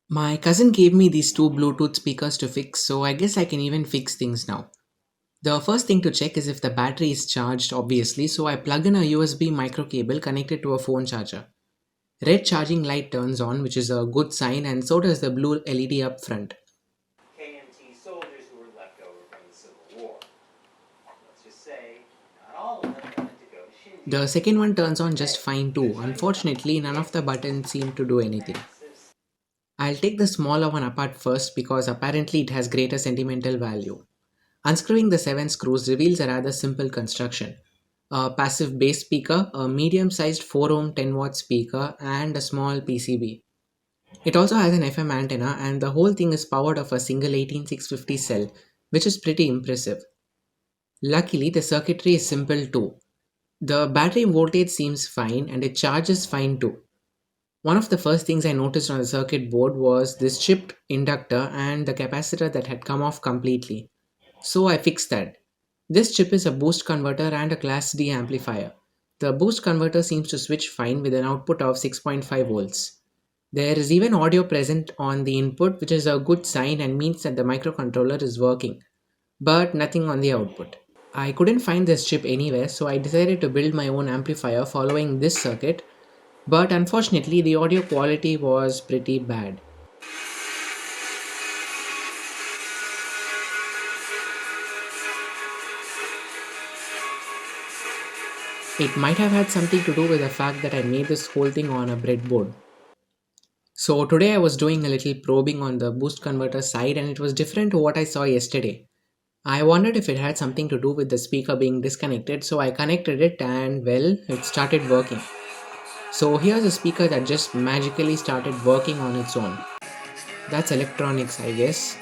My cousin gave me these two Bluetooth speakers to fix, so I guess I can even fix things now. The first thing to check is if the battery is charged, obviously, so I plug in a USB micro cable connected to a phone charger. Red charging light turns on, which is a good sign, and so does the blue LED up front. KMT soldiers who were left over from the Civil War. Let's just say, not all of them wanted to go to Shinji. The second one turns on just fine too. Unfortunately, none of the buttons seem to do anything. I'll take the smaller one apart first because apparently it has greater sentimental value. Unscrewing the 7 screws reveals a rather simple construction. A passive bass speaker, a medium sized 4 ohm 10-watt speaker, and a small PCB. It also has an FM antenna, and the whole thing is powered off a single 18650 cell, which is pretty impressive. Luckily, the circuitry is simple too. The battery voltage seems fine and it charges fine too. One of the first things I noticed on the circuit board was this chipped inductor and the capacitor that had come off completely. So I fixed that. This chip is a boost converter and a class D amplifier. The boost converter seems to switch fine with an output of 6.5 volts. There is even audio present on the input, which is a good sign and means that the microcontroller is working, but nothing on the output. I couldn't find this chip anywhere, so I decided to build my own amplifier following this circuit, but unfortunately, the audio quality was pretty bad. It might have had something to do with the fact that I made this whole thing on a breadboard. So today I was doing a little probing on the boost converter side and it was different to what I saw yesterday. I wondered if it had something to do with the speaker being disconnected, so I connected it and well, it started working. So here's a speaker that just magically started working on its own. That's electronics, I guess.